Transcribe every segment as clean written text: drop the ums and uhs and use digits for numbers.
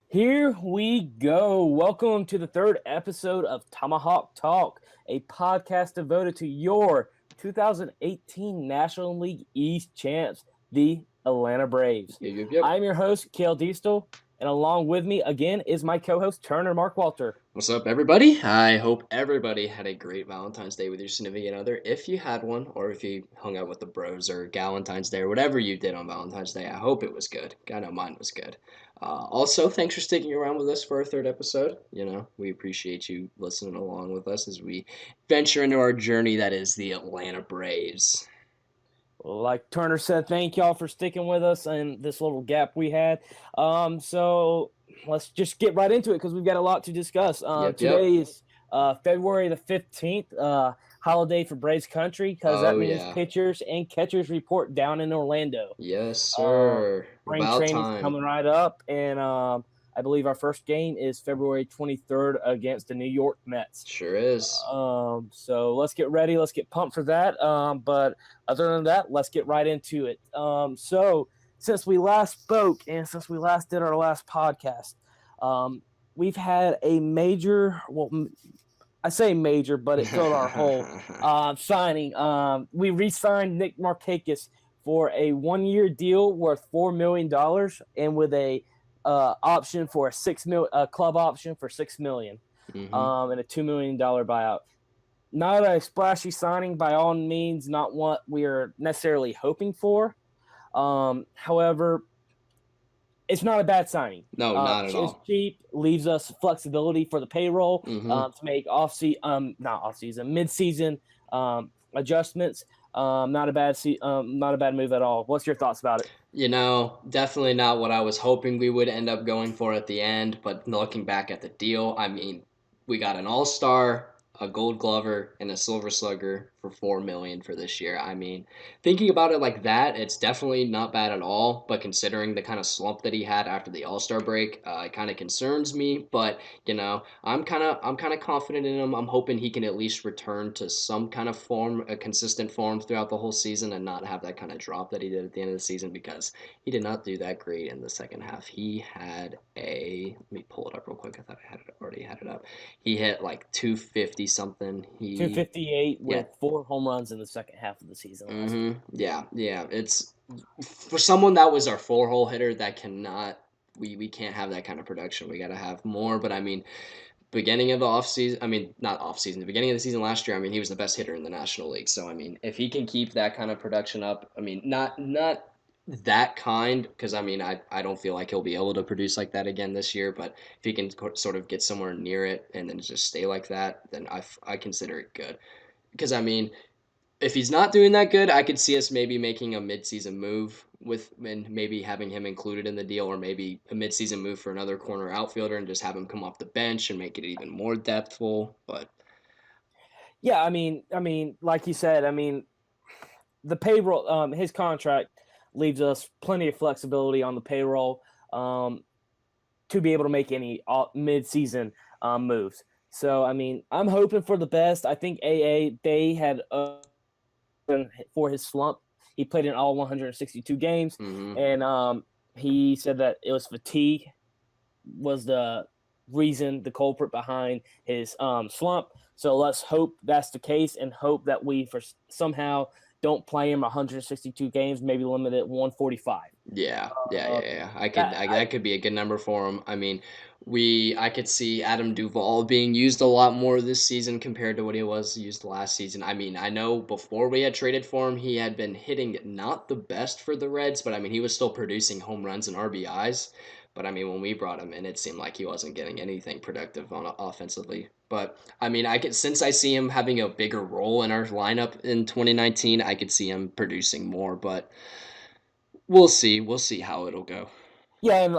Here we go. Welcome to the third episode of Tomahawk Talk, a podcast devoted to your 2018 National League East champs, the Atlanta Braves. Yep. I'm your host, Kale Diestel, and along with me again is my co-host, Turner Mark Walter. What's up, everybody? I hope everybody had a great Valentine's Day with your significant other. If you had one, or if you hung out with the bros, or Galentine's Day, or whatever you did on Valentine's Day, I hope it was good. I know mine was good. Also, thanks for sticking around with us for our third episode. We appreciate you listening along with us as we venture into our journey that is the Atlanta Braves. Like Turner said, thank y'all for sticking with us and this little gap we had. So let's just get right into it because we've got a lot to discuss. Today is February the 15th, holiday for Braves country because that means pitchers and catchers report down in Orlando. Yes, sir. Spring training's coming right up, and I believe our first game is February 23rd against the New York Mets. Sure is. So let's get ready. Let's get pumped for that. But other than that, let's get right into it. So since we last spoke and since we last did our last podcast, we've had a major, well, I say major, but it filled our hole, signing. We re-signed Nick Markakis for a 1-year deal worth $4 million and with a option for a club option for $6 million, and a $2 million buyout. Not a splashy signing by all means, not what we are necessarily hoping for. However, it's not a bad signing. No, not at all. It's cheap, leaves us flexibility for the payroll to make mid-season adjustments. Not a bad move at all. What's your thoughts about it? Definitely not what I was hoping we would end up going for at the end, but looking back at the deal, I mean, we got an all-star, a gold glover, and a silver slugger for $4 million for this year. I mean, thinking about it like that, it's definitely not bad at all, but considering the kind of slump that he had after the all-star break, it kind of concerns me, but I'm kind of confident in him. I'm hoping he can at least return to some kind of form, a consistent form throughout the whole season and not have that kind of drop that he did at the end of the season, because he did not do that great in the second half. He had let me pull it up real quick. I thought I already had it up. He hit like 250 something. 258 with 4 home runs in the second half of the season. Yeah. It's for someone that was our 4-hole hitter that cannot. We can't have that kind of production. We got to have more. But I mean, beginning of the offseason, not offseason, the beginning of the season last year, he was the best hitter in the National League. So, if he can keep that kind of production up, not that kind, because, I don't feel like he'll be able to produce like that again this year. But if he can sort of get somewhere near it and then just stay like that, then I consider it good. Because, if he's not doing that good, I could see us maybe making a mid-season move and maybe having him included in the deal, or maybe a mid-season move for another corner outfielder and just have him come off the bench and make it even more depthful. But yeah, like you said, the payroll, his contract leaves us plenty of flexibility on the payroll to be able to make any mid-season moves. So, I'm hoping for the best. I think they had for his slump. He played in all 162 games, and he said that it was fatigue was the reason, the culprit behind his slump. So let's hope that's the case and hope that we somehow don't play him 162 games, maybe limit it 145. Yeah. That could be a good number for him. I could see Adam Duvall being used a lot more this season compared to what he was used last season. I know before we had traded for him, he had been hitting not the best for the Reds, but he was still producing home runs and RBIs. But when we brought him in, it seemed like he wasn't getting anything productive on offensively. But since I see him having a bigger role in our lineup in 2019, I could see him producing more. But we'll see. We'll see how it'll go. Yeah, and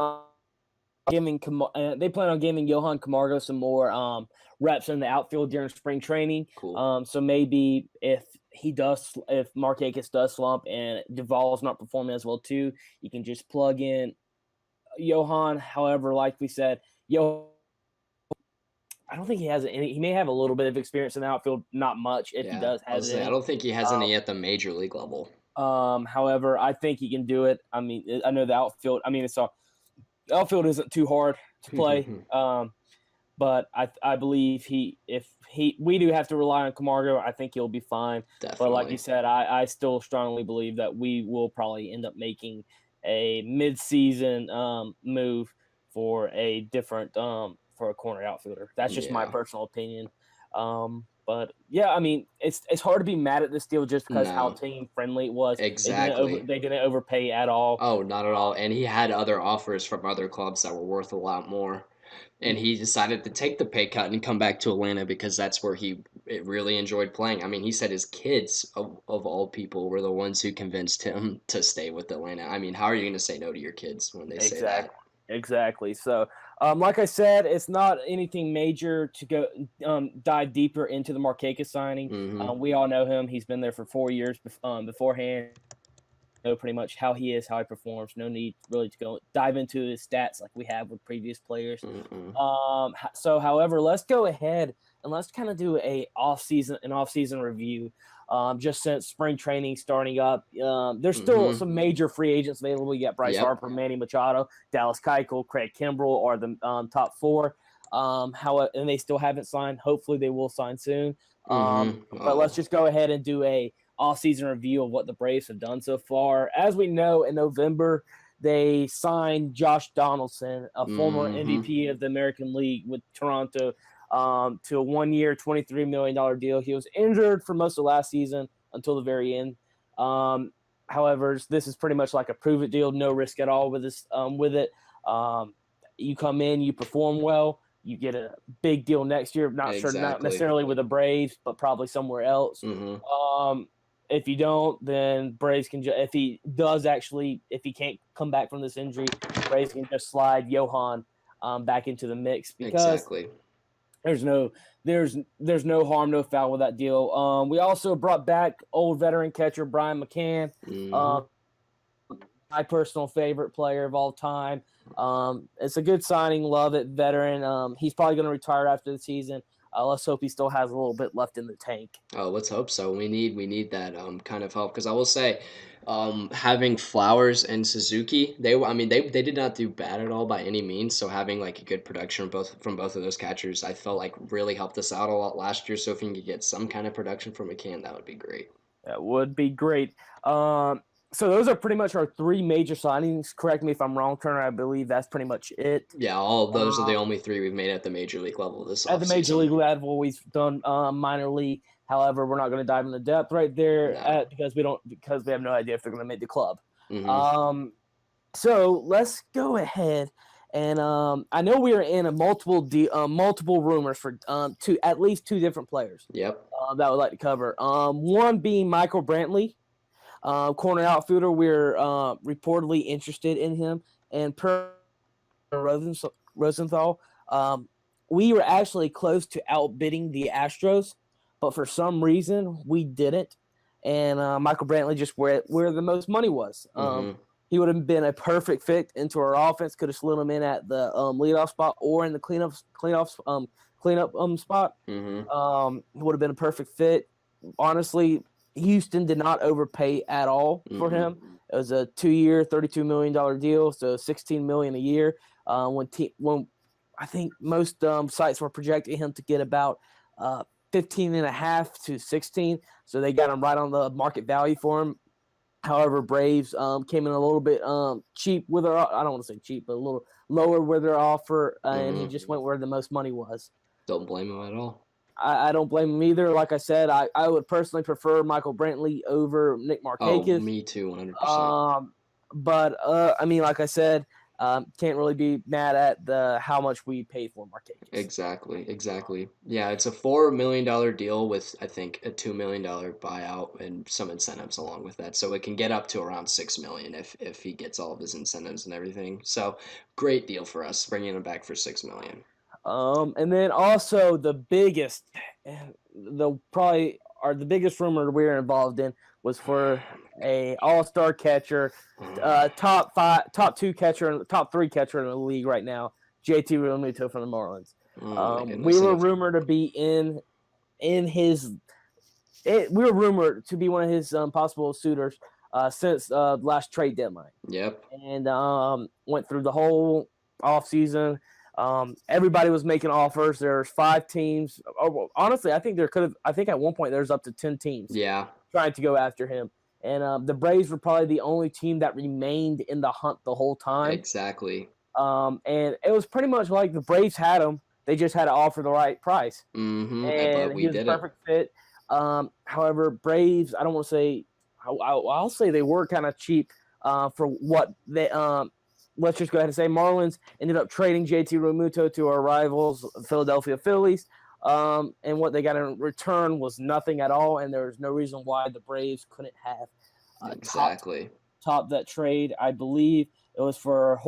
they plan on giving Johan Camargo some more reps in the outfield during spring training. Cool. So maybe if Markakis does slump and Duvall's not performing as well too, you can just plug in Johan. However, like we said, I don't think he has any. He may have a little bit of experience in the outfield, not much. If he Yeah, does, I has was saying, I any. don't think he has any at the major league level. However, I think he can do it. I mean, I know the outfield. I mean, the outfield isn't too hard to play. But I believe we do have to rely on Camargo. I think he'll be fine. But like you Definitely. said, I still strongly believe that we will probably end up making a mid-season move for a different for a corner outfielder. That's just my Yeah. personal opinion. But yeah, I mean, it's hard to be mad at this deal just because how No, team friendly it was. exactly. They didn't overpay at all. Oh, not at all. And he had other offers from other clubs that were worth a lot more. And he decided to take the pay cut and come back to Atlanta because that's where he really enjoyed playing. I mean, he said his kids, of all people, were the ones who convinced him to stay with Atlanta. I mean, how are you going to say no to your kids when they say that? Exactly. Exactly. So, like I said, it's not anything major to go dive deeper into the Marquez signing. Mm-hmm. We all know him. He's been there for 4 years beforehand. Know pretty much how he is, how he performs. No need really to go dive into his stats like we have with previous players. Mm-mm. So, however, let's go ahead and let's kind of do an off-season review. Just since spring training starting up, there's still Mm-hmm. some major free agents available. You got Bryce Yep. Harper, Manny Machado, Dallas Keuchel, Craig Kimbrell are the top four. And they still haven't signed. Hopefully, they will sign soon. Mm-hmm. But let's Oh. just go ahead and do a off-season review of what the Braves have done so far. As we know, in November, they signed Josh Donaldson, a former Mm-hmm. MVP of the American League with Toronto, to a 1-year, $23 million deal. He was injured for most of last season until the very end. However, this is pretty much like a prove-it deal, no risk at all with this. With it, you come in, you perform well, you get a big deal next year. Not sure, not Exactly. necessarily with the Braves, but probably somewhere else. Mm-hmm. If you don't, then Braves can. If he can't come back from this injury, Braves can just slide Johan back into the mix because Exactly. there's no harm, no foul with that deal. We also brought back old veteran catcher Brian McCann, Mm-hmm. my personal favorite player of all time. It's a good signing. Love it, veteran. He's probably going to retire after the season. Let's hope he still has a little bit left in the tank. Oh, let's hope so. We need that kind of help because I will say, having Flowers and Suzuki, they did not do bad at all by any means. So having like a good production from both of those catchers, I felt like really helped us out a lot last year. So if you can get some kind of production from McCann, that would be great. That would be great. So those are pretty much our three major signings. Correct me if I'm wrong, Turner. I believe that's pretty much it. Yeah, all those are the Uh, only three we've made at the major league level this at the major league offseason. level, we've done minor league. However, we're not going to dive into depth right there No. because we have no idea if they're going to make the club. Mm-hmm. So let's go ahead and I know we are in a multiple rumors for at least two different players Yep. that I would like to cover. One being Michael Brantley, corner outfielder. We're reportedly interested in him, and per Rosenthal, we were actually close to outbidding the Astros, but for some reason we didn't. And Michael Brantley just where the most money was. Mm-hmm. He would have been a perfect fit into our offense. Could have slid him in at the leadoff spot or in the cleanup spot. Mm-hmm. Would have been a perfect fit. Honestly, Houston did not overpay at all for Mm-mm. him. It was a 2-year, $32 million deal, so $16 million a year. When I think most sites were projecting him to get about 15 and a half to 16, so they got him right on the market value for him. However, Braves came in a little bit cheap with their, I don't want to say cheap, but a little lower with their offer, and he Mm-hmm. just went where the most money was. Don't blame him at all. I don't blame him either. Like I said, I would personally prefer Michael Brantley over Nick Oh, Markakis. me too, 100%. But I mean, like I said, can't really be mad at how much we paid for Markakis. Exactly. Yeah, it's a $4 million deal with I think a $2 million buyout and some incentives along with that. So it can get up to around $6 million if he gets all of his incentives and everything. So great deal for us, bringing him back for $6 million. And then also the biggest rumor we're involved in was for a all-star catcher, top 3 catcher in the league right now, JT Realmuto from the Marlins. Oh my We goodness. were rumored to be in his. We were rumored to be one of his possible suitors since last trade deadline, Yep. and went through the whole offseason. Everybody was making offers. There's 5 teams. Oh, honestly, I think there could have. I think at one point there's up to 10 teams Yeah. trying to go after him, and the Braves were probably the only team that remained in the hunt the whole time. Exactly. And it was pretty much like the Braves had him. They just had to offer the right price, But and we he was a did it. perfect fit. However, Braves, I don't want to say, I'll say they were kind of cheap for what they. Let's just go ahead and say Marlins ended up trading JT Realmuto to our rivals, Philadelphia Phillies. And what they got in return was nothing at all, and there was no reason why the Braves couldn't have Exactly. top that trade. I believe it was for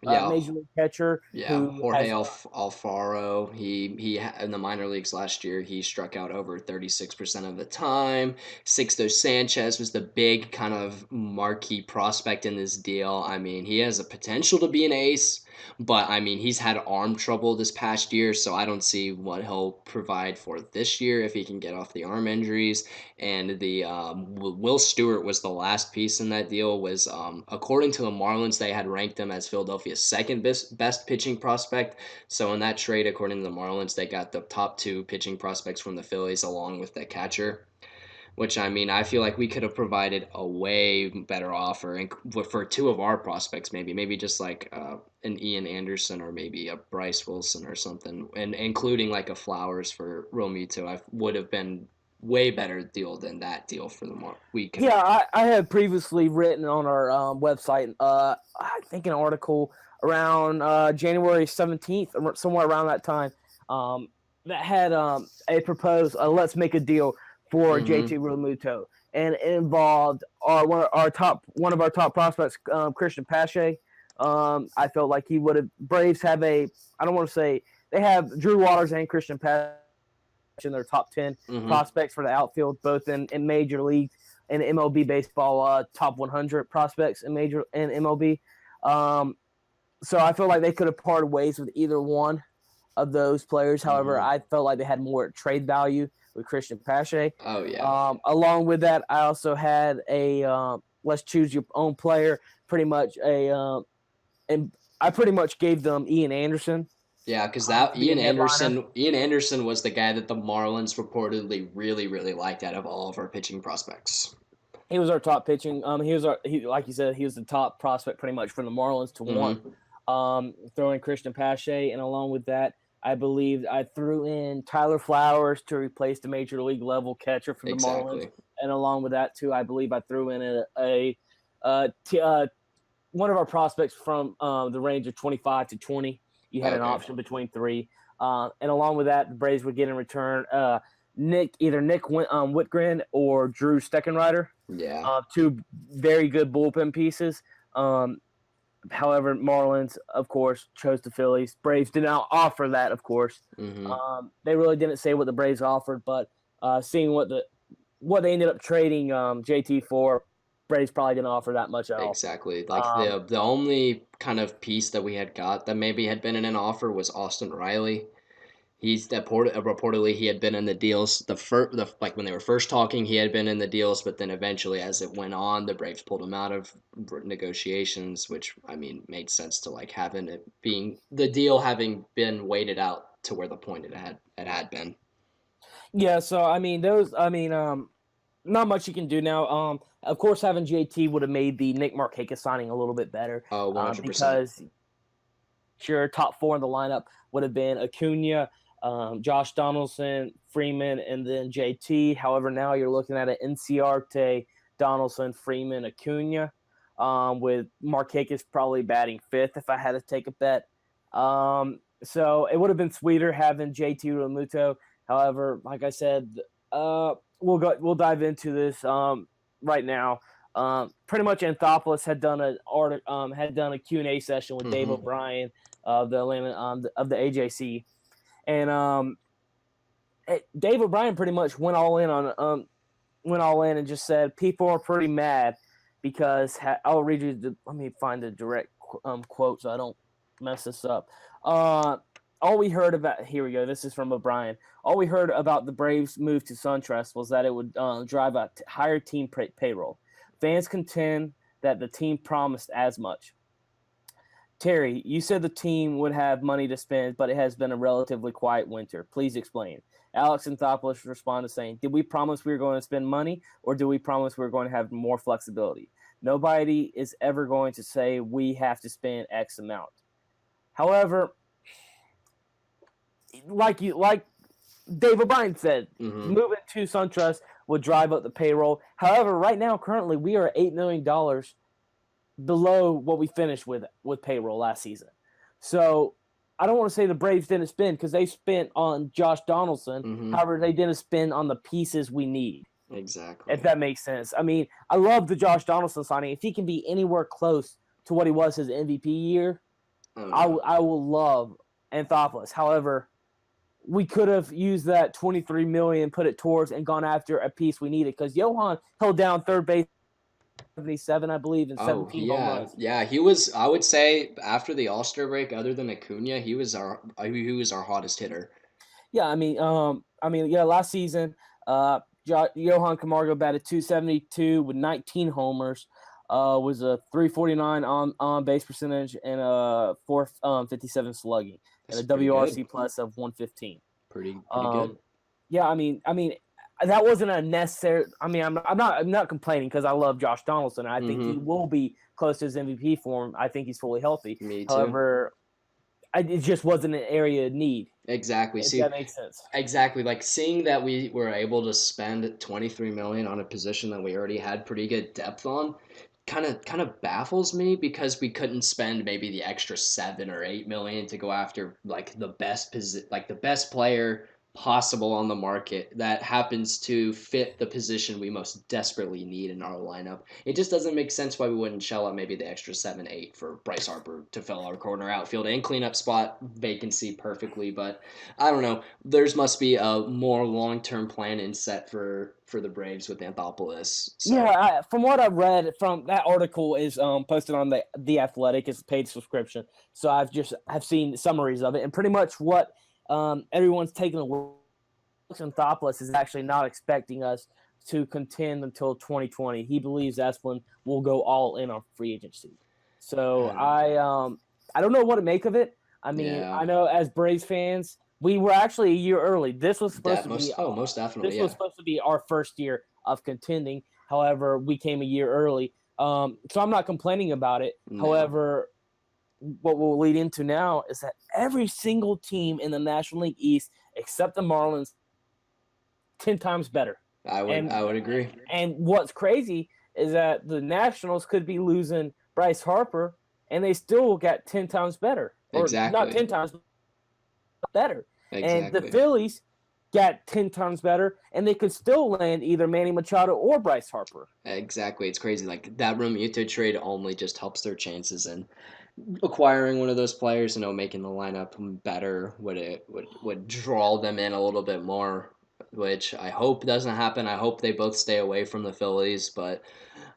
Yeah. Major League catcher Yeah, who Jorge has Alfaro. In the minor leagues last year, he struck out over 36% of the time. Sixto Sanchez was the big kind of marquee prospect in this deal. I mean, he has a potential to be an ace, but I mean, he's had arm trouble this past year, so I don't see what he'll provide for this year if he can get off the arm injuries. And the Will Stewart was the last piece in that deal. Was according to the Marlins, they had ranked him as Philadelphia's second best pitching prospect. So in that trade, according to the Marlins, they got the top 2 pitching prospects from the Phillies along with the catcher. Which I mean, I feel like we could have provided a way better offer, and for 2 of our prospects, maybe just like an Ian Anderson or maybe a Bryce Wilson or something, and including like a Flowers for Romito, I would have been way better deal than that deal for the more we could. Yeah, I had previously written on our website, I think an article around January 17th, or somewhere around that time, that had a proposed let's make a deal for JT Realmuto, and it involved one of our top prospects, Christian Pache. I felt like he would have. Braves have I don't want to say they have Drew Waters and Christian Pache in their top 10 prospects for the outfield, both in major leagues and MLB baseball, top 100 prospects in MLB. So I feel like they could have parted ways with either one of those players. However, I felt like they had more trade value with Christian Pache. Oh yeah. Along with that, I also had a let's choose your own player. Pretty much and I pretty much gave them Ian Anderson. Yeah, because Ian Anderson was the guy that the Marlins reportedly really, really liked out of all of our pitching prospects. He was our top pitching. Like you said, he was the top prospect pretty much for the Marlins to want. Throwing Christian Pache, and along with that, I believe I threw in Tyler Flowers to replace the major league level catcher for the Marlins, and along with that too, I believe I threw in one of our prospects from the range of 25 to 20. You had an option between 3, and along with that, the Braves would get in return Nick Whitgren or Drew Steckenrider. Yeah. 2 very good bullpen pieces. However, Marlins, of course, chose the Phillies. Braves did not offer that, of course. They really didn't say what the Braves offered, but seeing what they ended up trading JT for, Braves probably didn't offer that much at all. Exactly. Like the only kind of piece that we had got that maybe had been in an offer was Austin Riley. Reportedly he had been in the deals like when they were first talking, he had been in the deals, but then eventually as it went on, the Braves pulled him out of negotiations, which I mean made sense to like having it being the deal having been waited out to where the point it had been. Yeah, so not much you can do now. Of course, having JT would have made the Nick Markakis signing a little bit better. 100%. Because your top 4 in the lineup would have been Acuna, Josh Donaldson, Freeman, and then JT. However, now you're looking at an Inciarte, Donaldson, Freeman, Acuna, with Markakis probably batting 5th if I had to take a bet. So it would have been sweeter having JT Realmuto. However, like I said, we'll dive into this right now. Pretty much Anthopoulos had done a Q&A session with Dave O'Brien of the AJC, and Dave O'Brien pretty much went all in and just said people are pretty mad because I'll read you let me find the direct quote so I don't mess this up. all we heard about, here we go, this is from O'Brien. All we heard about the Braves' move to SunTrust was that it would drive a higher team payroll. Fans contend that the team promised as much. Terry, you said the team would have money to spend, but it has been a relatively quiet winter. Please explain. Alex Anthopoulos responded saying, did we promise we were going to spend money, or do we promise we were going to have more flexibility? Nobody is ever going to say we have to spend X amount. However, like Dave O'Brien said, moving to SunTrust would drive up the payroll. However, right now, currently, we are $8 million below what we finished with payroll last season. So I don't want to say the Braves didn't spend, because they spent on Josh Donaldson. However, they didn't spend on the pieces we need. Exactly. If that makes sense. I mean, I love the Josh Donaldson signing. If he can be anywhere close to what he was his MVP year, I will love Anthopoulos. However, we could have used that $23 million, put it towards, and gone after a piece we needed, because Johan held down third base 77, I believe, and 17 home runs. Yeah, he was. I would say after the All-Star break, other than Acuna, he was our hottest hitter. Yeah, last season, Johan Camargo batted .272 with 19 homers. Was a .349 on base percentage and a .457 slugging, and a WRC plus of 115. Pretty good. Yeah, I mean, that wasn't a necessary. I mean, I'm not complaining, because I love Josh Donaldson. I think he will be close to his MVP form. I think he's fully healthy. Me too. However, it just wasn't an area of need. Exactly. If that makes sense. Exactly. Like, seeing that we were able to spend $23 million on a position that we already had pretty good depth on, kind of baffles me, because we couldn't spend maybe the extra $7 or $8 million to go after like the best player possible on the market that happens to fit the position we most desperately need in our lineup. It just doesn't make sense why we wouldn't shell out maybe the extra 7-8 for Bryce Harper to fill our corner outfield and clean up spot vacancy perfectly. But I don't know. There's must be a more long-term plan in set for the Braves with Anthopoulos. So. Yeah, from what I've read from that article is posted on the Athletic. It's a paid subscription, so I've seen summaries of it, and pretty much what everyone's taking away. Anthopoulos is actually not expecting us to contend until 2020. He believes that's when we'll go all in on free agency. So I don't know what to make of it. I mean, I know as Braves fans, we were actually a year early. This was supposed to be most definitely. This was supposed to be our first year of contending. However, we came a year early. So I'm not complaining about it. No. However, what we'll lead into now is that every single team in the National League East, except the Marlins, 10 times better. I would agree. And what's crazy is that the Nationals could be losing Bryce Harper, and they still got 10 times better. Exactly. Not 10 times better. Exactly. And the Phillies got 10 times better, and they could still land either Manny Machado or Bryce Harper. Exactly. It's crazy. Like, that Realmuto trade only just helps their chances, and acquiring one of those players, making the lineup better would draw them in a little bit more, which I hope doesn't happen. I hope they both stay away from the Phillies, but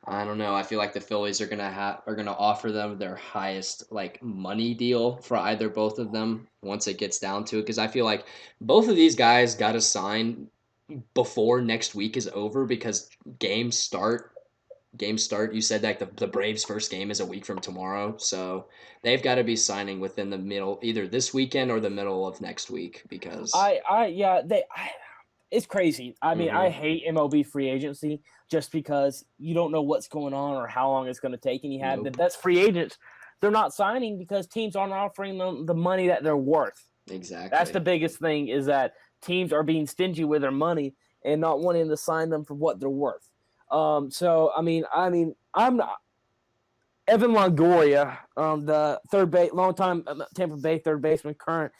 I don't know. I feel like the Phillies are gonna offer them their highest money deal for either both of them once it gets down to it, because I feel like both of these guys got to sign before next week is over, because games start. You said that the Braves' first game is a week from tomorrow, so they've got to be signing within the middle, either this weekend or the middle of next week, because it's crazy. I mean, I hate MLB free agency just because you don't know what's going on or how long it's going to take, and you have the best free agents. They're not signing because teams aren't offering them the money that they're worth. Exactly. That's the biggest thing, is that teams are being stingy with their money and not wanting to sign them for what they're worth. So I'm not. Evan Longoria, the longtime Tampa Bay third baseman, current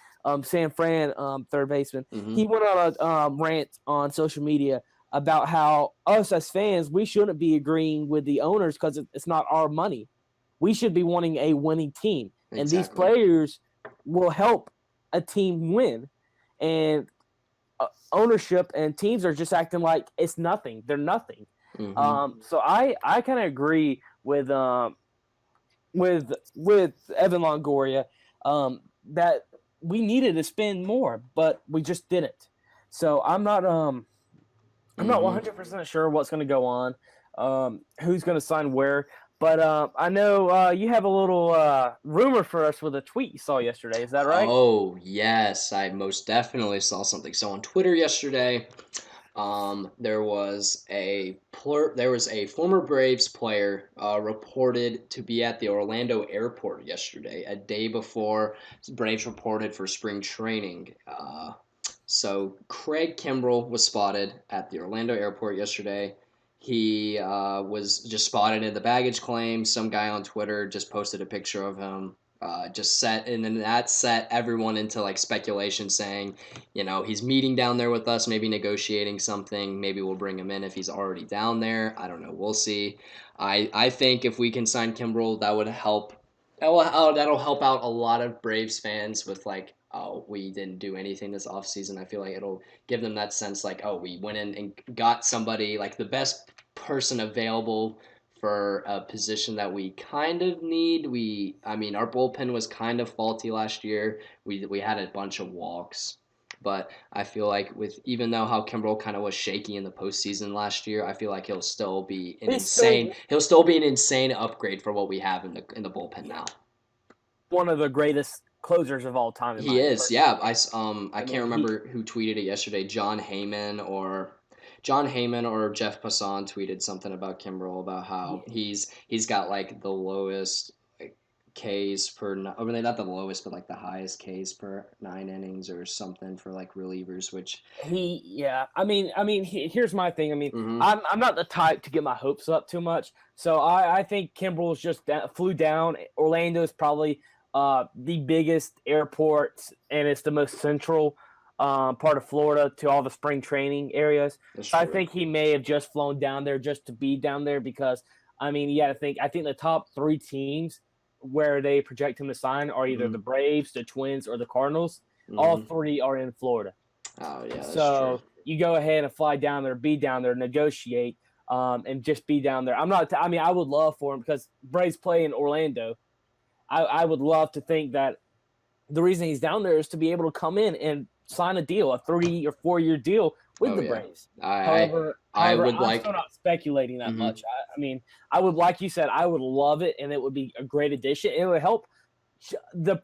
San Fran third baseman, he went on a rant on social media about how us as fans, we shouldn't be agreeing with the owners because it's not our money. We should be wanting a winning team, and these players will help a team win. And ownership and teams are just acting like it's nothing. They're nothing. So I kind of agree with Evan Longoria that we needed to spend more, but we just didn't. So I'm not 100% sure what's going to go on, who's going to sign where. But I know you have a little rumor for us with a tweet you saw yesterday. Is that right? Oh, yes, I most definitely saw something. So on Twitter yesterday, there was a former Braves player reported to be at the Orlando airport yesterday, a day before Braves reported for spring training. So Craig Kimbrell was spotted at the Orlando airport yesterday. He was just spotted in the baggage claim. Some guy on Twitter just posted a picture of him. And then that set everyone into like speculation, saying, he's meeting down there with us, maybe negotiating something. Maybe we'll bring him in if he's already down there. I don't know. We'll see. I think if we can sign Kimbrel, that would help. That'll help out a lot of Braves fans with like, oh, we didn't do anything this offseason. I feel like it'll give them that sense like, oh, we went in and got somebody, like the best person available for a position that we kind of need. Our bullpen was kind of faulty last year. We had a bunch of walks, but I feel like even though how Kimbrel kind of was shaky in the postseason last year, I feel like he'll still be an insane upgrade for what we have in the bullpen now. One of the greatest closers of all time. He is, yeah. I can't remember who tweeted it yesterday. John Heyman or Jeff Passan tweeted something about Kimbrel, about how he's got like the lowest Ks per, not the lowest, but like the highest Ks per 9 innings or something for like relievers. Which here's my thing. I'm not the type to get my hopes up too much, so I think Kimbrel's just flew down. Orlando's probably the biggest airport, and it's the most central part of Florida to all the spring training areas. So I think he may have just flown down there just to be down there, because you got to think. I think the top 3 teams where they project him to sign are either the Braves, the Twins, or the Cardinals. All 3 are in Florida. Oh yeah, that's so true. You go ahead and fly down there, be down there, negotiate, and just be down there. I would love for him, because Braves play in Orlando. I would love to think that the reason he's down there is to be able to come in and sign a deal, a 3 or 4 year deal with the Braves. However, I'm still not speculating that much. I would, like you said, I would love it, and it would be a great addition. It would help the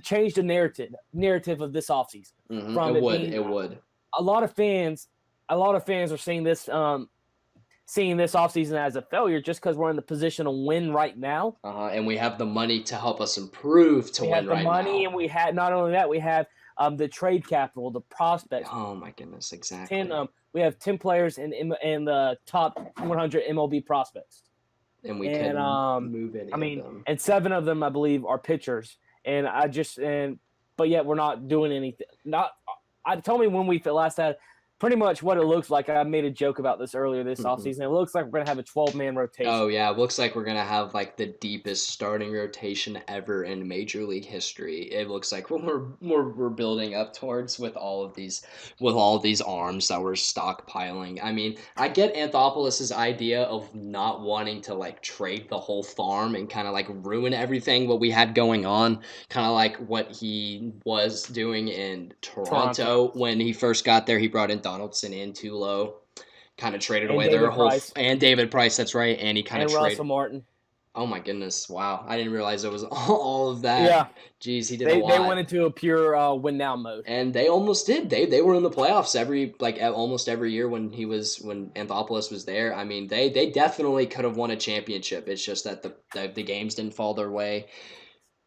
change the narrative of this offseason. It would. A lot of fans are seeing this offseason as a failure just because we're in the position to win right now. And we have the money to help us improve to win right now. We have the money, and we had, not only that, we have the trade capital, the prospects. Oh my goodness, exactly. We have 10 players in the top 100 MLB prospects. And we can move any of them. And 7 of them, I believe, are pitchers. But yet we're not doing anything. Tell me when we last had. Pretty much what it looks like. I made a joke about this earlier this offseason. It looks like we're going to have a 12-man rotation. Oh, yeah. It looks like we're going to have like the deepest starting rotation ever in Major League history. It looks like we're building up towards with all of these arms that we're stockpiling. I get Anthopoulos' idea of not wanting to like trade the whole farm and kind of like ruin everything what we had going on, kind of like what he was doing in Toronto when he first got there. He brought in Donaldson and Tulo, kind of traded away their whole and David Price. That's right, and he kind of traded Russell Martin. Oh my goodness! Wow, I didn't realize it was all of that. Yeah, jeez, he did a lot. They went into a pure win now mode, and they almost did. They were in the playoffs almost every year when Anthopoulos was there. They definitely could have won a championship. It's just that the games didn't fall their way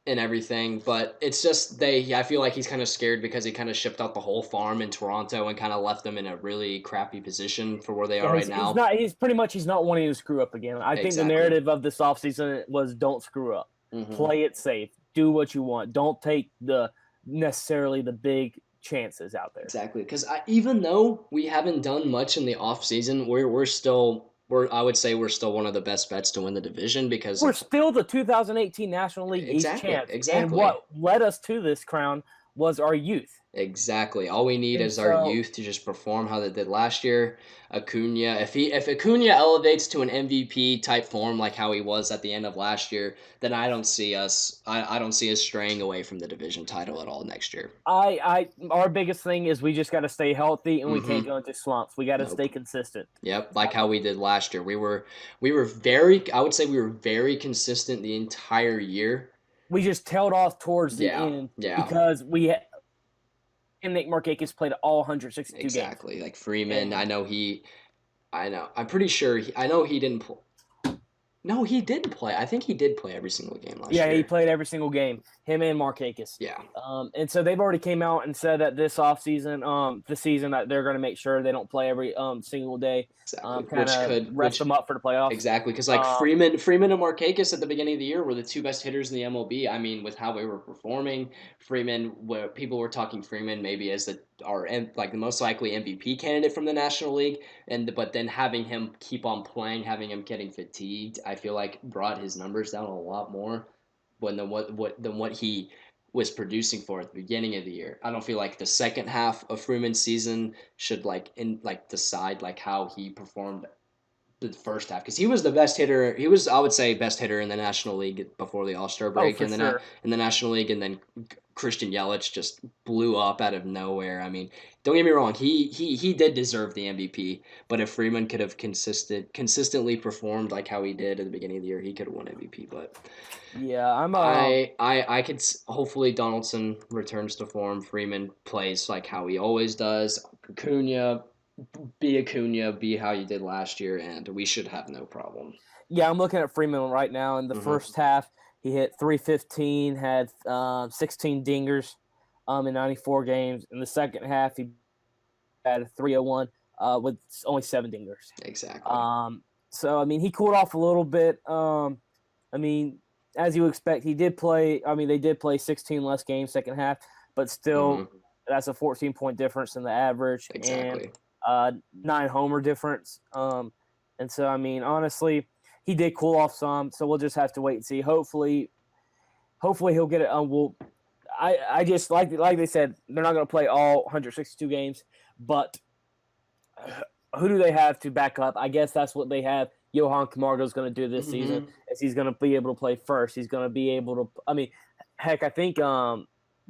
and everything, but it's just I feel like he's kind of scared because he kind of shipped out the whole farm in Toronto and kind of left them in a really crappy position for where they are right now. He's not wanting to screw up again. I think the narrative of this offseason was don't screw up. Play it safe. Do what you want. Don't take necessarily the big chances out there. Exactly, because even though we haven't done much in the offseason, I would say we're still one of the best bets to win the division, because we're still the 2018 National League East champs. Exactly. And what led us to this crown was our youth. Exactly. All we need And is our so youth to just perform how they did last year. Acuna, if Acuna elevates to an MVP type form like how he was at the end of last year, then I don't see us straying away from the division title at all next year. our biggest thing is we just got to stay healthy and we can't Mm-hmm. go into slumps. We got to stay Nope. consistent. Yep, like how we did last year. We were very I would say we were very consistent the entire year. We just tailed off towards the Yeah. end Yeah. because and Nick Markakis played all 162 games. Exactly. Like Freeman, And I know. I'm pretty sure I know he didn't play. No, he did play. I think he did play every single game last yeah, he year. played every single game, him and Markakis. Yeah. And so they've already came out and said that this offseason, the season, that they're going to make sure they don't play every single day, Exactly. kind of rest them up for the playoffs. Exactly, because like Um, Freeman and Markakis at the beginning of the year were the two best hitters in the MLB. I mean, with how we were performing, Freeman, where people were talking Freeman maybe as the most likely MVP candidate from the National League, but then having him keep on playing, having him getting fatigued, I feel like brought his numbers down a lot more than what he was producing for at the beginning of the year. I don't feel like the second half of Freeman's season should decide like how he performed the first half, because he was the best hitter. He was, I would say, best hitter in the National League before the All-Star oh, break for sure. in the National League, and then Christian Yelich just blew up out of nowhere. I mean, don't get me wrong, he did deserve the MVP, but if Freeman could have consistently performed like how he did at the beginning of the year, he could have won MVP. But Yeah, I could hopefully Donaldson returns to form. Freeman plays like how he always does. Acuna, be how you did last year, and we should have no problem. Yeah, I'm looking at Freeman right now. In the first half, he hit 315, had 16 dingers in 94 games. In the second half, he had 301 with only 7 dingers. Exactly. So, I mean, he cooled off a little bit. I mean, as you expect, he did play. I mean, they did play 16 less games second half, but still, that's a 14-point difference in the average. Exactly. And 9 homer difference. And so, I mean, honestly, he did cool off some, so we'll just have to wait and see. Hopefully he'll get it. I just like they said, they're not going to play all 162 games, but who do they have to back up? I guess that's what they have. Johan Camargo is going to do this season. Is he's going to be able to play first? He's going to be able to. I mean, heck, I think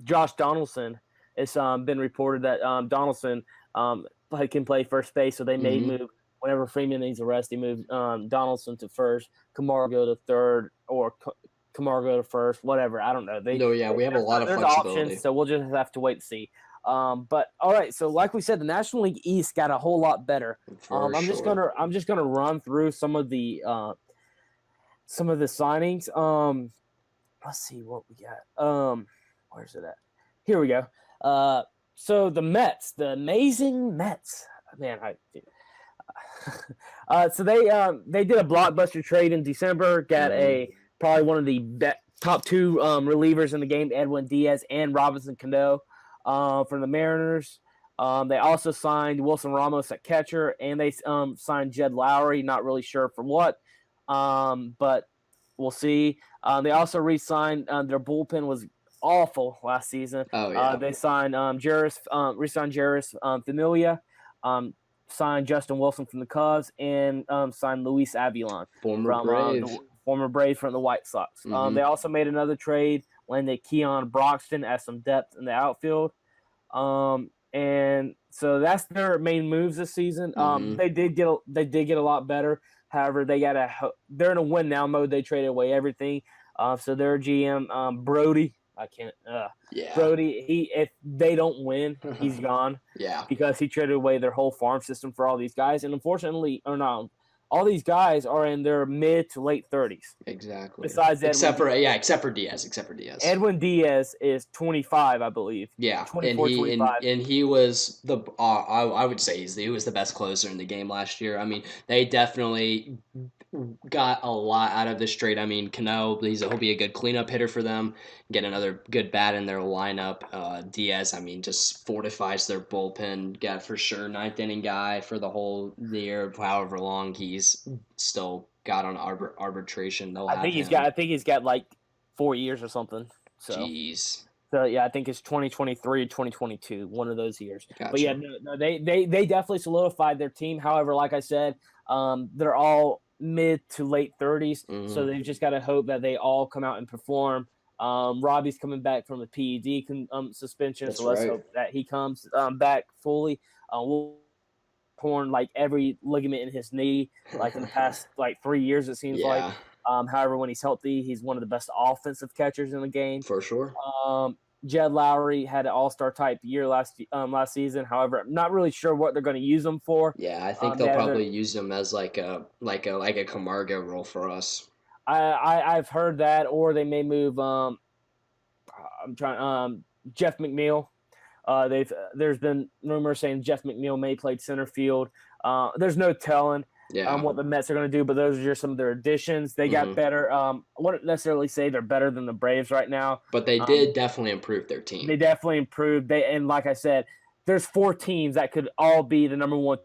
Josh Donaldson. It's been reported that Donaldson can play first base, so they may move whenever Freeman needs a rest. He moved Donaldson to first, Camargo to third, or Camargo to first, whatever. I don't know. We have a lot of flexibility. Options, so we'll just have to wait and see. But all right, so like we said, the National League East got a whole lot better. I'm just gonna run through some of the signings. Let's see what we got. Where's it at? Here we go. So the Mets, the amazing Mets, man. So they did a blockbuster trade in December. Got probably one of the top 2 relievers in the game, Edwin Diaz and Robinson Cano, from the Mariners. They also signed Wilson Ramos at catcher, and they signed Jed Lowry. Not really sure for what, but we'll see. They also re-signed. Their bullpen was awful last season. Oh yeah. They signed re-signed Jairus Familia, signed Justin Wilson from the Cubs, and signed Luis Avilan, former Brave from the White Sox. They also made another trade, landed Keon Broxton as some depth in the outfield. And so that's their main moves this season. They did get a lot better. However, they're in a win now mode. They traded away everything. So their GM Brody. Brody, if they don't win, he's gone. Yeah. Because he traded away their whole farm system for all these guys. And unfortunately, all these guys are in their mid to late 30s. Exactly. Besides except for Diaz. Edwin Diaz is 25, I believe. Yeah. 24, 25. And he was I would say he was the best closer in the game last year. I mean, they definitely got a lot out of this trade. I mean, Cano, he'll be a good cleanup hitter for them. Get another good bat in their lineup. Diaz, I mean, just fortifies their bullpen. Got for sure 9th inning guy for the whole year, however long he's still got on arbitration. I think he's got like 4 years or something. So. Jeez. So yeah, I think it's 2023, 2022, one of those years. Gotcha. But yeah, no, they definitely solidified their team. However, like I said, they're all mid to late 30s, so they've just got to hope that they all come out and perform. Robbie's coming back from a PED suspension, That's so let's right. hope that he comes back fully. We'll torn like every ligament in his knee, like in the past like 3 years, it seems like. Yeah, However, when he's healthy, he's one of the best offensive catchers in the game. for sure. Jed Lowry had an all-star type year last season. However, I'm not really sure what they're going to use him for. Yeah, I think they'll probably use him as like a Camargo role for us. I've heard that, or they may move. Jeff McNeil. There's been rumors saying Jeff McNeil may play center field. There's no telling what the Mets are going to do, but those are just some of their additions. They got better. I wouldn't necessarily say they're better than the Braves right now, but they did definitely improve their team. They definitely improved. And like I said, there's 4 teams that could all be the number 1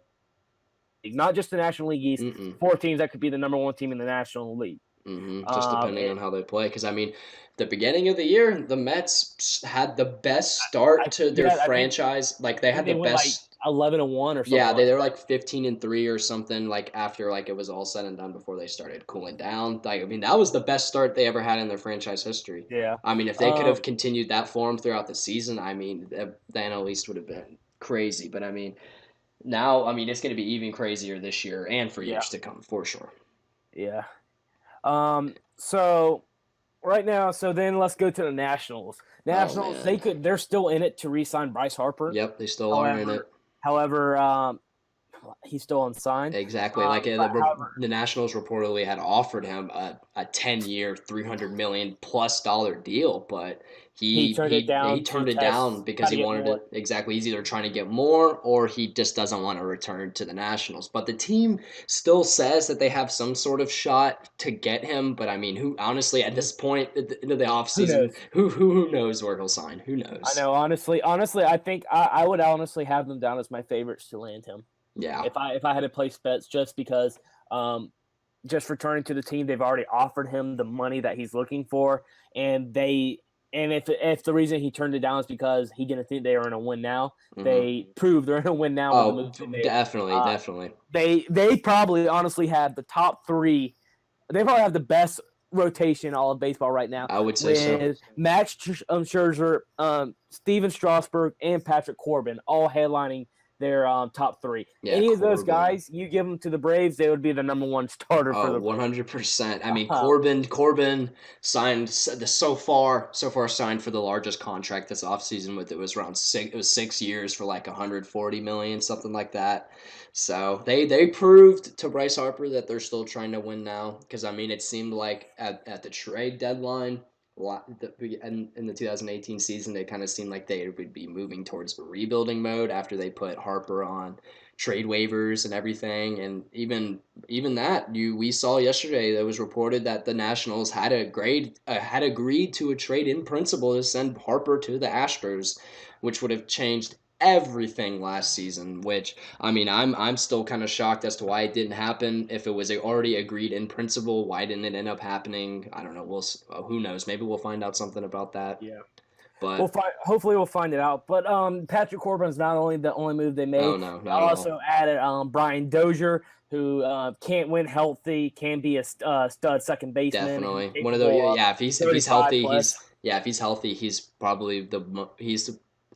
league, not just the National League East. 4 teams that could be the number 1 team in the National League. Just depending on how they play. Because, I mean, the beginning of the year, the Mets had the best start to their franchise. Like, they had the best. Like 11-1 or something. Yeah, they were like 15-3 or something, like after like it was all said and done before they started cooling down. Like, I mean, that was the best start they ever had in their franchise history. Yeah. I mean, if they could have continued that form throughout the season, I mean, the NL East would have been crazy. But, I mean, now, I mean, it's going to be even crazier this year and for years to come, for sure. Yeah. So right now, then let's go to the Nationals. Nationals, they're still in it to re-sign Bryce Harper. Yep, they still are in it. However, he's still unsigned. Exactly. The Nationals reportedly had offered him a 10-year, $300 million plus deal, but he turned it down. He turned it down because he wanted to. Exactly. He's either trying to get more or he just doesn't want to return to the Nationals. But the team still says that they have some sort of shot to get him. But I mean, who honestly at this point into the offseason, who knows where he'll sign? Who knows? I know. Honestly, I think I would honestly have them down as my favorites to land him. Yeah. If I had to place bets, just because just returning to the team, they've already offered him the money that he's looking for, and if the reason he turned it down is because he didn't think they were in a win now, they proved they're in a win now. Oh, definitely. They probably honestly have the top 3. They probably have the best rotation in all of baseball right now. I would say so. Max Scherzer, Steven Strasburg, and Patrick Corbin all headlining their top 3. Yeah, Any of those guys, you give them to the Braves, they would be the number 1 starter for the 100%. I mean, Corbin signed so far signed for the largest contract this offseason with it was around 6 years for like $140 million, something like that. So they proved to Bryce Harper that they're still trying to win now, because I mean, it seemed like at the trade deadline in the 2018 season, it kind of seemed like they would be moving towards rebuilding mode after they put Harper on trade waivers and everything. And even that, we saw yesterday that it was reported that the Nationals had agreed to a trade in principle to send Harper to the Astros, which would have changed everything last season, which I mean, I'm still kind of shocked as to why it didn't happen. If it was already agreed in principle, why didn't it end up happening? I don't know. Who knows? Maybe we'll find out something about that. Yeah, but hopefully we'll find it out. But Patrick Corbin's not only the only move they made. Oh no, they also added Brian Dozier, who can't win healthy, can be a stud second baseman. Definitely one of those. Yeah, if he's healthy, if he's healthy, he's probably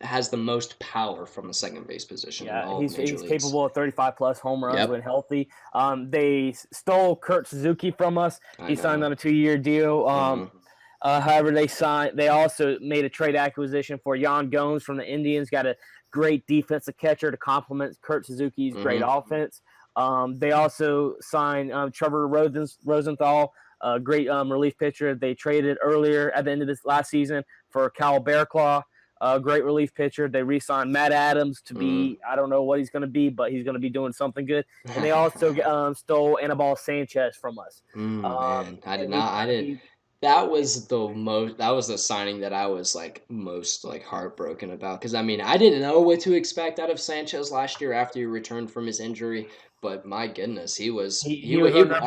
has the most power from the second base position. Yeah, he's capable of 35+ home runs when healthy. They stole Kurt Suzuki from us. He signed on a 2-year deal. However, they also made a trade acquisition for Yan Gomes from the Indians. Got a great defensive catcher to complement Kurt Suzuki's great offense. They also signed Trevor Rosenthal, a great relief pitcher. They traded earlier at the end of this last season for Kyle Bearclaw. A great relief pitcher. They re-signed Matt Adams to be, I don't know what he's going to be, but he's going to be doing something good. And they also stole Anibal Sanchez from us. Man, I didn't. That was the signing that I was most heartbroken about, because I mean, I didn't know what to expect out of Sanchez last year after he returned from his injury, but my goodness, he was arguably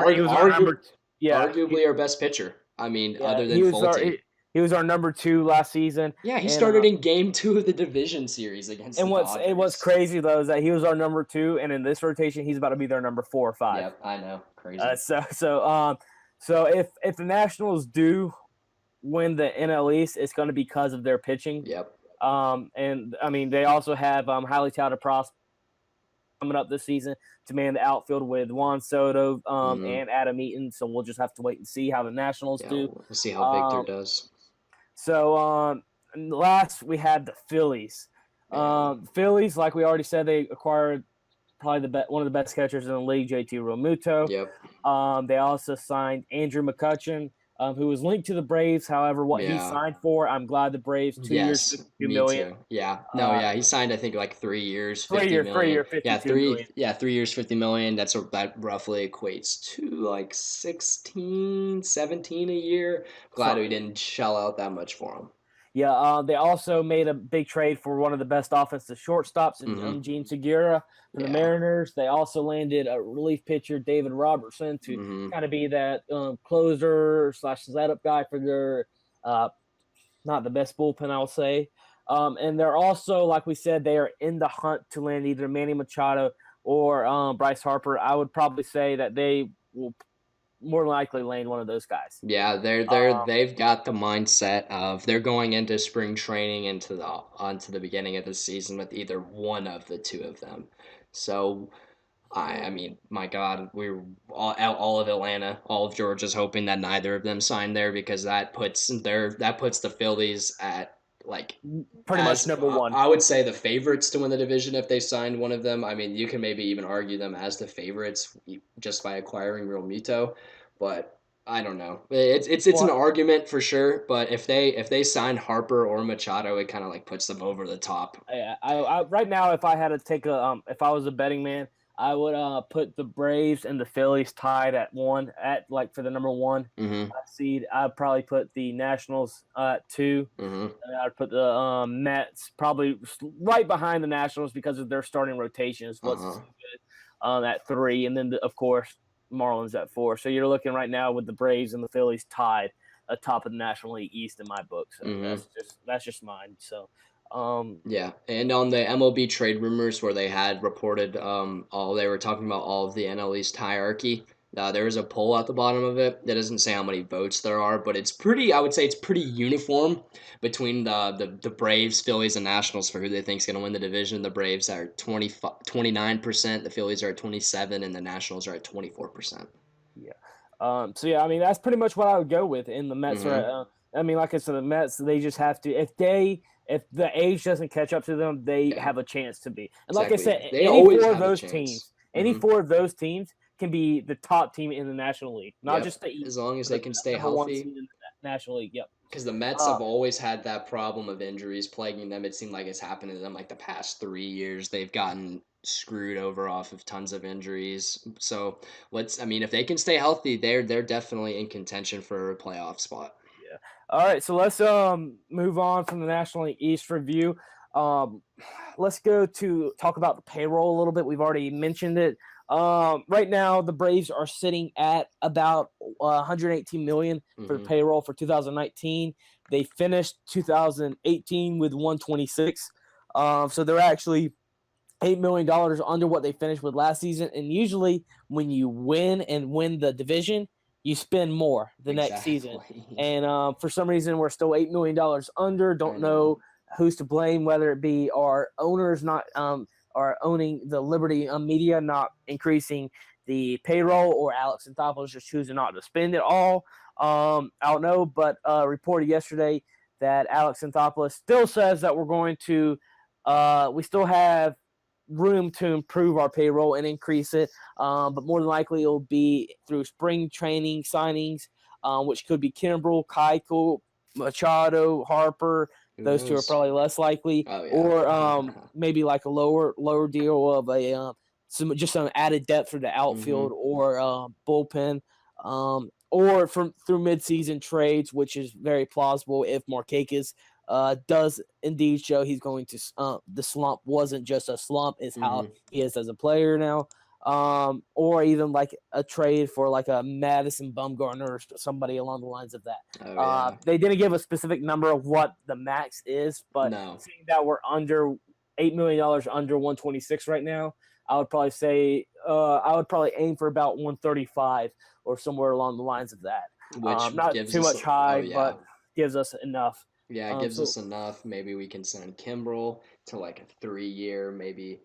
our best pitcher. I mean, other than Folty. He was our number 2 last season. Yeah, he And started in Game 2 of the division series against the what's Dodgers. crazy though is that he was our number 2, and in this rotation he's about to be their number 4 or 5. Yep, I know, crazy. So if the Nationals do win the NL East, it's going to be because of their pitching. Yep. And I mean they also have highly touted prospects coming up this season to man the outfield with Juan Soto and Adam Eaton. So we'll just have to wait and see how the Nationals do. We'll see how Victor does. So last we had the Phillies. Phillies, like we already said, they acquired probably one of the best catchers in the league, JT Realmuto. Yep. They also signed Andrew McCutchen, who was linked to the Braves. However, what he signed for, I'm glad the Braves 2 years, $52 million. Too. Yeah. He signed I think like 3 years, $50 million. 3 year, $52 million. Yeah, 3 years, $50 million. That roughly equates to like 16, 17 a year. Glad we didn't shell out that much for him. Yeah, they also made a big trade for one of the best offensive shortstops in Gene Segura for the Mariners. They also landed a relief pitcher, David Robertson, to kind of be that closer / setup guy for their not the best bullpen, I'll say. And they're also, like we said, they are in the hunt to land either Manny Machado or Bryce Harper. I would probably say that they will more likely land one of those guys. Yeah, they've got the mindset of they're going into spring training onto the beginning of the season with either one of the two of them. So I mean, my God, we're all of Atlanta, all of Georgia's hoping that neither of them sign there because that puts the Phillies at like pretty much number 1. I would say the favorites to win the division if they signed one of them. I mean, you can maybe even argue them as the favorites just by acquiring Realmuto, but I don't know. It's an argument for sure, but if they signed Harper or Machado, it kind of like puts them over the top. Yeah, I right now, if I had to take if I was a betting man, I would put the Braves and the Phillies tied at 1 for the number 1 seed. I'd probably put the Nationals at 2. And I'd put the Mets probably right behind the Nationals because of their starting rotation is what's so good at 3, and then of course Marlins at 4. So you're looking right now with the Braves and the Phillies tied atop of the National League East in my book. So that's just mine. So. And on the MLB trade rumors where they had reported they were talking about all of the NL East hierarchy. There is a poll at the bottom of it that doesn't say how many votes there are, but I would say it's pretty uniform between the Braves, Phillies, and Nationals for who they think is going to win the division. The Braves are 29%, the Phillies are at 27%, and the Nationals are at 24%. Yeah. I mean, that's pretty much what I would go with. In the Mets I mean, like I said, the Mets, they just have to if the age doesn't catch up to them, they have a chance to be. And like I said, any 4 of those teams can be the top team in the National League, not just the East. As long as they can stay healthy. In the National League, yep. Because the Mets have always had that problem of injuries plaguing them. It seemed like it's happened to them like the past 3 years. They've gotten screwed over off of tons of injuries. So if they can stay healthy, they're definitely in contention for a playoff spot. Yeah. All right, so let's move on from the National League East review. Let's go to talk about the payroll a little bit. We've already mentioned it. Right now, the Braves are sitting at about $118 million for the payroll for 2019. They finished 2018 with $126. So they're actually $8 million under what they finished with last season. And usually, when you win the division, you spend more the next season. And for some reason, we're still $8 million under. Don't know who's to blame, whether it be our owners not are owning the Liberty media, not increasing the payroll, or Alex Anthopoulos just choosing not to spend it all. I don't know, but reported yesterday that Alex Anthopoulos still says that we're going to we still have room to improve our payroll and increase it, but more than likely it'll be through spring training signings, which could be Kimbrel, Keuchel, Machado, Harper. Those two are probably less likely, or maybe like a lower deal of some added depth for the outfield or bullpen, or through midseason trades, which is very plausible if Markakis does indeed show he's going to. The slump wasn't just a slump; is how he is as a player now. or even like a trade for like a Madison Bumgarner or somebody along the lines of that. Oh yeah. They didn't give a specific number of what the max is, but No. seeing that we're under $8 million under 126 right now, I would probably say I would probably aim for about 135 or somewhere along the lines of that. Which Not gives too us much high, oh yeah. but gives us enough. Yeah, it gives So us enough. Maybe we can send Kimbrel to like a 3-year, maybe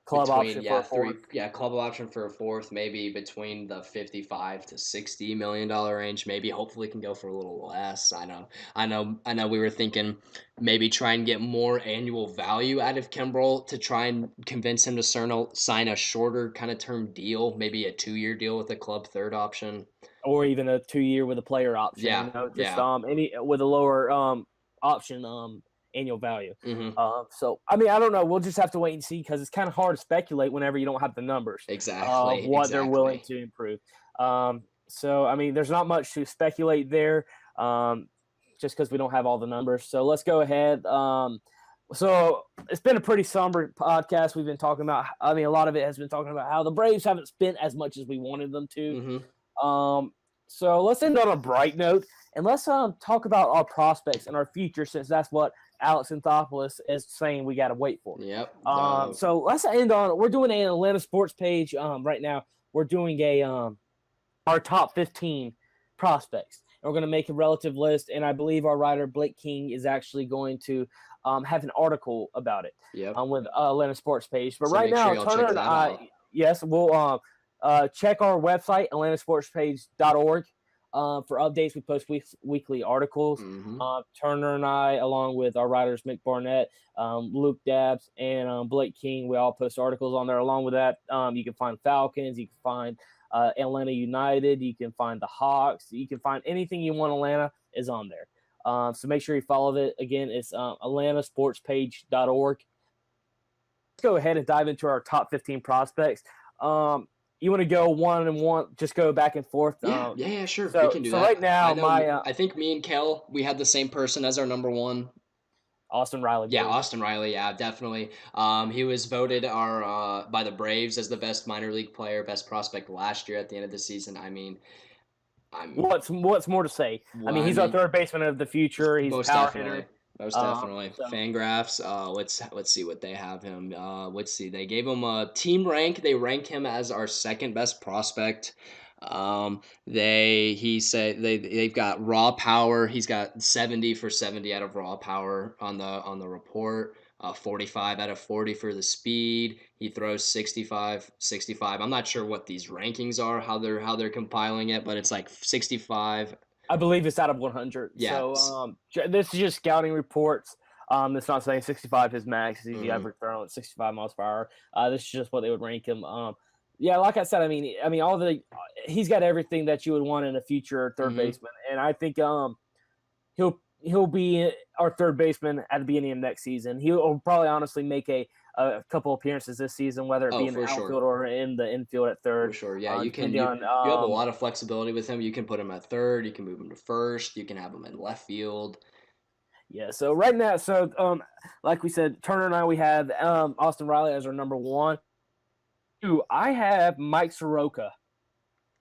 club between option for a fourth. club option for a fourth, maybe between the 55 to 60 million dollar range. Maybe hopefully can go for a little less. I know we were thinking maybe try and get more annual value out of Kimbrel to try and convince him to sign a shorter kind of term deal, maybe a 2-year deal with a club third option. Or even a 2-year with a player option, Yeah, just yeah. any with a lower option annual value. Mm-hmm. So I mean, I don't know. We'll just have to wait and see because it's kind of hard to speculate whenever you don't have the numbers of what they're willing to improve. So I mean, there's not much to speculate there, just because we don't have all the numbers. So let's go ahead. So it's been a pretty somber podcast. We've been talking about. I mean, a lot of it has been talking about how the Braves haven't spent as much as we wanted them to. Mm-hmm. So let's end on a bright note and let's talk about our prospects and our future, since that's what Alex Anthopoulos is saying we got to wait for. Yep. So let's end on. We're doing an Atlanta sports page right now. We're doing our top 15 prospects. And we're going to make a relative list, and I believe our writer Blake King is actually going to have an article about it. Yep. With Atlanta sports page. But so right now, sure Turner and I, yes, we'll. Check our website, atlantasportspage.org, for updates. We post weekly articles. Mm-hmm. Turner and I, along with our writers Mick Barnett, Luke Dabbs, and Blake King, we all post articles on there. Along with that, you can find Falcons, you can find Atlanta United, you can find the Hawks, you can find anything you want. Atlanta is on there. So make sure you follow it. Again, it's atlantasportspage.org. Let's go ahead and dive into our top 15 prospects. You want to go one and one, just go back and forth? Yeah, sure. So, we can do that. Right now, I think me and Kale, we had the same person as our number one. Austin Riley. Yeah, Austin Riley. Yeah, definitely. He was voted by the Braves as the best minor league player, best prospect last year at the end of the season. I mean, what's more to say? He's our third baseman of the future. He's a power hitter. Most definitely. Fangraphs. Let's see what they have him. Let's see. They gave him a team rank. They ranked him as our second best prospect. He said they've got raw power. He's got 70 for 70 out of raw power on the report. 45 out of 40 for the speed. He throws 65. I'm not sure what these rankings are, how they're compiling it, but it's like 65. I believe it's out of 100. Yeah. So this is just scouting reports. It's not saying 65 his max. He's ever thrown at 65 miles per hour. This is just what they would rank him. Yeah, like I said, he's got everything that you would want in a future third baseman, and I think he'll be our third baseman at the beginning of next season. He'll probably honestly make a couple appearances this season, whether it be in the outfield or in the infield at third. For sure, yeah. You have a lot of flexibility with him. You can put him at third. You can move him to first. You can have him in left field. Yeah. So right now, like we said, Turner and I, we have Austin Riley as our number one. Two, I have Mike Soroka.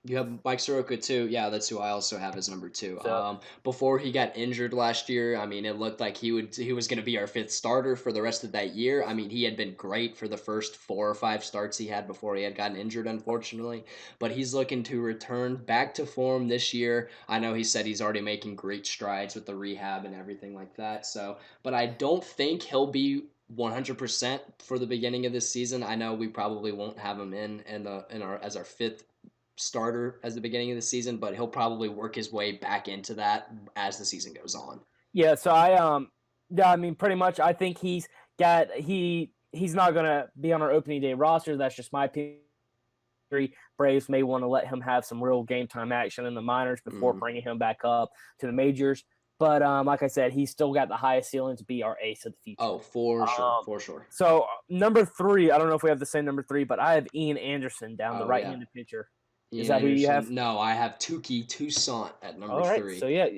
You have Mike Soroka too. Yeah, that's who I also have as number two. So, before he got injured last year, it looked like he was going to be our fifth starter for the rest of that year. He had been great for the first 4 or 5 starts he had before he had gotten injured, unfortunately. But he's looking to return back to form this year. I know he said he's already making great strides with the rehab and everything like that. So, but I don't think he'll be 100% for the beginning of this season. I know we probably won't have him as our fifth starter as the beginning of the season, but he'll probably work his way back into that as the season goes on. Yeah, so pretty much I think he's not gonna be on our opening day roster. That's just my opinion. Braves may want to let him have some real game time action in the minors before bringing him back up to the majors. But like I said, he's still got the highest ceiling to be our ace of the future. Oh, for sure. So number 3, I don't know if we have the same number 3, but I have Ian Anderson down the right-handed pitcher. Is that who you have? No, I have Touki Toussaint at number 3. So yeah.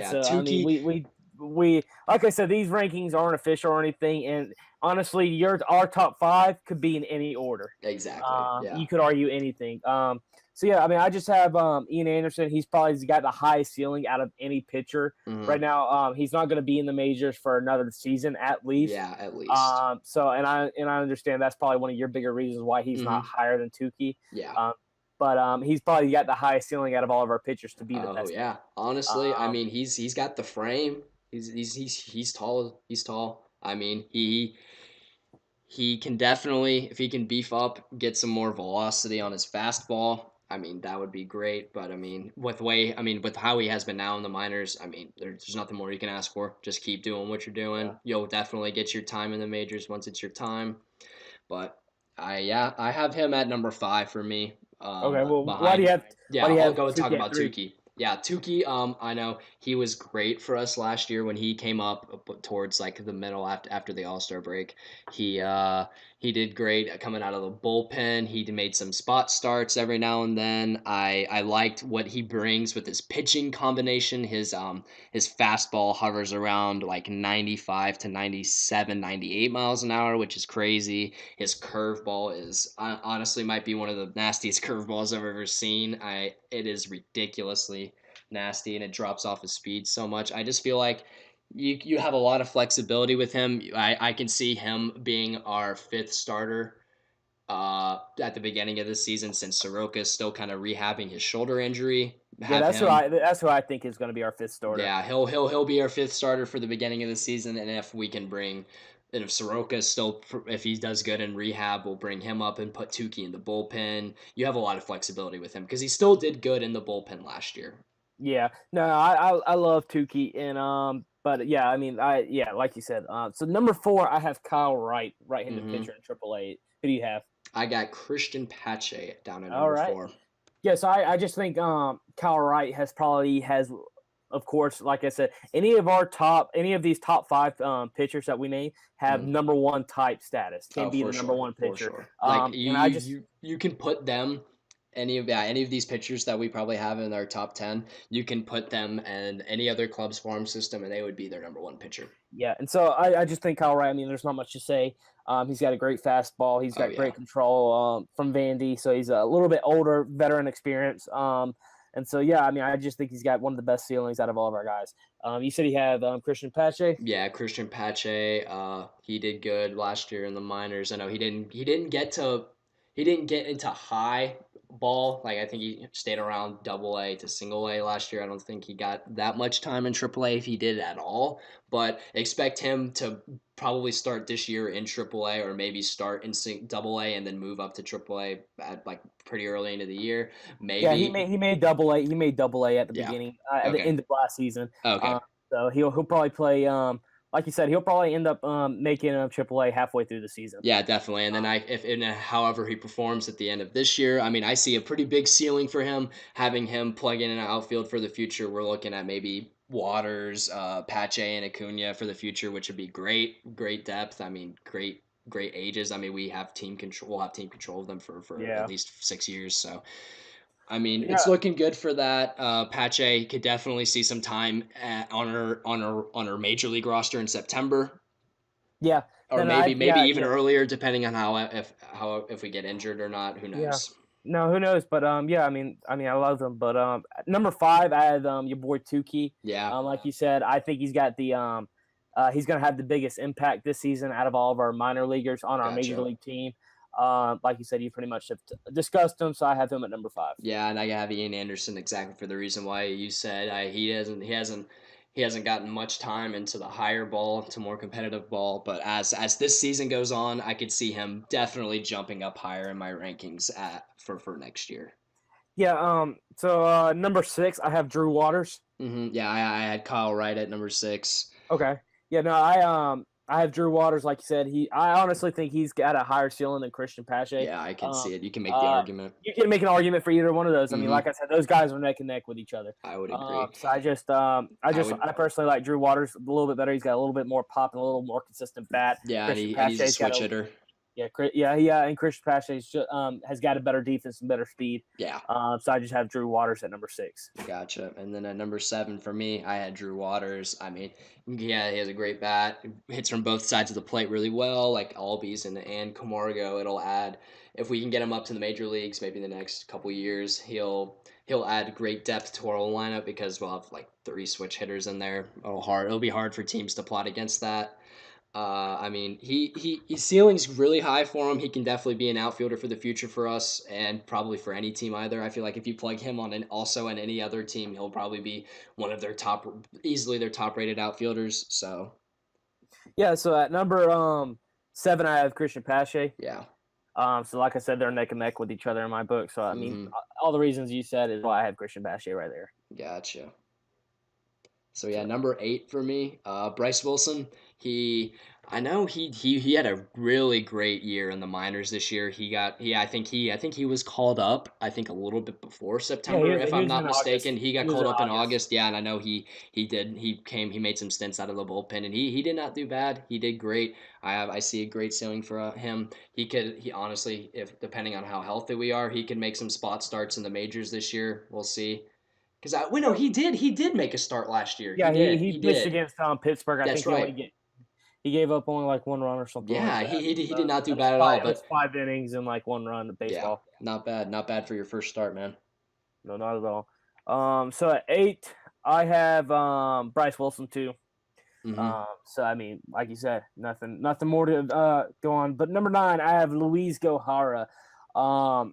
So Touki, like I said, these rankings aren't official or anything, and honestly, our top 5 could be in any order. Exactly. Yeah. You could argue anything. So yeah, I mean, I just have Ian Anderson. He's probably got the highest ceiling out of any pitcher right now. He's not going to be in the majors for another season at least. Yeah, at least. So and I understand that's probably one of your bigger reasons why he's not higher than Tukey. Yeah. But he's probably got the highest ceiling out of all of our pitchers to be the best. Oh yeah. Honestly, I mean, he's got the frame. He's tall. He's tall. I mean, he can definitely, if he can beef up, get some more velocity on his fastball. I mean, that would be great. But I mean, with how he has been now in the minors, I mean, there's nothing more you can ask for. Just keep doing what you're doing. Yeah. You'll definitely get your time in the majors once it's your time. But I have him at number 5 for me. Okay, well, Behind, I'll go and talk about Tukey? Tukey. Yeah, Tukey. I know he was great for us last year when he came up towards like the middle after the All-Star break. He did great coming out of the bullpen. He made some spot starts every now and then. I liked what he brings with his pitching combination. His fastball hovers around like 95 to 97, 98 miles an hour, which is crazy. His curveball is honestly might be one of the nastiest curveballs I've ever seen. It is ridiculously nasty, and it drops off his speed so much. I just feel like you have a lot of flexibility with him. I can see him being our 5th starter at the beginning of the season, since Soroka is still kind of rehabbing his shoulder injury. Yeah, that's who I think is going to be our 5th starter. Yeah, he'll be our 5th starter for the beginning of the season, and if Soroka still, if he does good in rehab, we'll bring him up and put Tukey in the bullpen. You have a lot of flexibility with him because he still did good in the bullpen last year. Yeah, no, I love Tukey, and but yeah, I mean, like you said, so number 4, I have Kyle Wright, right-handed pitcher in AAA. Who do you have? I got Christian Pache down at number 4. Yeah, so I just think Kyle Wright has, of course, like I said, any of these top 5 pitchers that we name have number 1 type status. Can be the number 1 pitcher. Sure. Like you can put them. Any of these pitchers that we probably have in our top 10, you can put them in any other club's farm system, and they would be their number 1 pitcher. Yeah, and so I just think Kyle Wright, I mean, there's not much to say. He's got a great fastball. He's got great control from Vandy, so he's a little bit older, veteran experience. And so, yeah, I mean, I just think he's got one of the best ceilings out of all of our guys. You said he had Christian Pache? Yeah, Christian Pache. He did good last year in the minors. I know he didn't get into high ball. Like, I think he stayed around AA to single A last year. I don't think he got that much time in AAA, if he did at all. But expect him to probably start this year in AAA, or maybe start in AA and then move up to AAA at like pretty early into the year. Maybe. Yeah, he made AA. He made AA at the beginning, at the end of last season. Okay. So he'll probably play. Like you said, he'll probably end up making AAA halfway through the season. Yeah, definitely. And then however he performs at the end of this year, I mean, I see a pretty big ceiling for him. Having him plug in an outfield for the future, we're looking at maybe Waters, Pache, and Acuna for the future, which would be great depth. I mean, great ages. I mean, we'll have team control of them for at least 6 years. So, I mean, it's looking good for that. Pache could definitely see some time on her major league roster in September. Yeah, or maybe even earlier, depending on how if we get injured or not. Who knows? Yeah. No, who knows? But yeah, I mean, I love them. But number 5, I had your boy Tukey. Yeah. Like you said, I think he's got the he's gonna have the biggest impact this season out of all of our minor leaguers on our major league team. Like you said, you pretty much have discussed him, so I have him at number 5. Yeah, and I have Ian Anderson exactly for the reason why you said. He hasn't gotten much time into the higher ball, to more competitive ball, but as this season goes on, I could see him definitely jumping up higher in my rankings for next year. Yeah. So number 6, I have Drew Waters. Yeah, I had Kyle Wright at number 6. Okay. Yeah. No, I have Drew Waters, like you said. I honestly think he's got a higher ceiling than Christian Pache. Yeah, I can see it. You can make the argument. You can make an argument for either one of those. I mean, like I said, those guys are neck and neck with each other. I would agree. So I personally like Drew Waters a little bit better. He's got a little bit more pop and a little more consistent bat. Yeah, and he's a switch hitter. Yeah, and Christian Pache has got a better defense and better speed. Yeah. So I just have Drew Waters at number 6. Gotcha. And then at number 7 for me, I had Drew Waters. I mean, yeah, he has a great bat. Hits from both sides of the plate really well, like Albies and Camargo. It'll add if we can get him up to the major leagues, maybe in the next couple years, he'll add great depth to our lineup because we'll have like 3 switch hitters in there. It'll be hard for teams to plot against that. I mean, his ceiling's really high for him. He can definitely be an outfielder for the future for us, and probably for any team either. I feel like if you plug him on also on any other team, he'll probably be one of easily their top rated outfielders. So Yeah, so at number 7, I have Christian Pache. yeah. So like I said, they're neck and neck with each other in my book. So I mean, all the reasons you said is why I have Christian Pache right there. Gotcha. So yeah, number 8 for me, Bryce Wilson. I know he had a really great year in the minors this year. I think he was called up. I think a little bit before Yeah, September, if he I'm was not in mistaken. August. He got He was called in up in August. August. Yeah, and I know he did. He made some stints out of the bullpen, and he did not do bad. He did great. I see a great ceiling for him. He honestly, if depending on how healthy we are, he can make some spot starts in the majors this year. We'll see. Because no, he did make a start last year. Yeah, he He pitched did. against Pittsburgh. I That's think right. he gave up only like 1 run or something like Yeah, that. he did not do bad at all. It was But 5 innings and like 1 run of yeah, baseball. not bad for your first start, man. No, not at all. So at 8, I have Bryce Wilson too. So I mean, like you said, nothing more to go on. But number 9, I have Luis Gohara.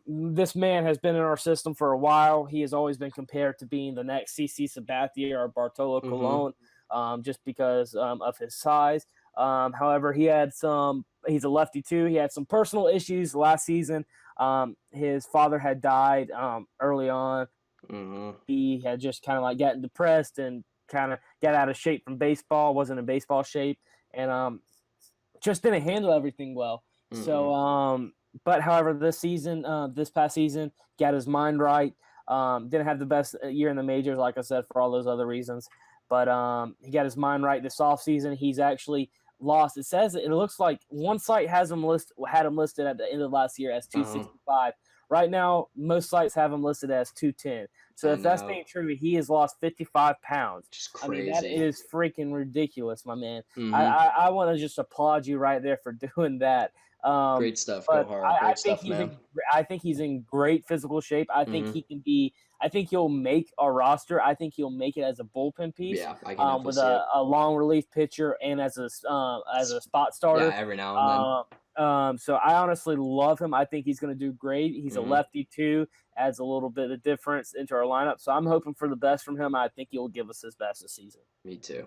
This man has been in our system for a while. He has always been compared to being the next CC Sabathia or Bartolo Colon, just because of his size. However, he's a lefty too. He had some personal issues last season. His father had died early on. He had just kind of like gotten depressed and kind of got out of shape from baseball, wasn't in baseball shape, and just didn't handle everything well. So, but however, this past season, got his mind right. Didn't have the best year in the majors, like I said, for all those other reasons. But he got his mind right this offseason. He's actually lost. It looks like one site had him listed at the end of last year as 265. Right now, most sites have him listed as 210. So if that's being true, he has lost 55 pounds. Just crazy. I mean, that is freaking ridiculous, my man. I want to just applaud you right there for doing that. Great stuff, Gohara. Great stuff, man. I think he's in great physical shape. I think he can be. I think he'll make a roster. I think he'll make it as a bullpen piece. Yeah, I can with see it. a long relief pitcher and as a spot starter. Yeah, every now and then. So I honestly love him. I think he's going to do great. He's a lefty too, adds a little bit of difference into our lineup. So I'm hoping for the best from him. I think he'll give us his best this season. Me too.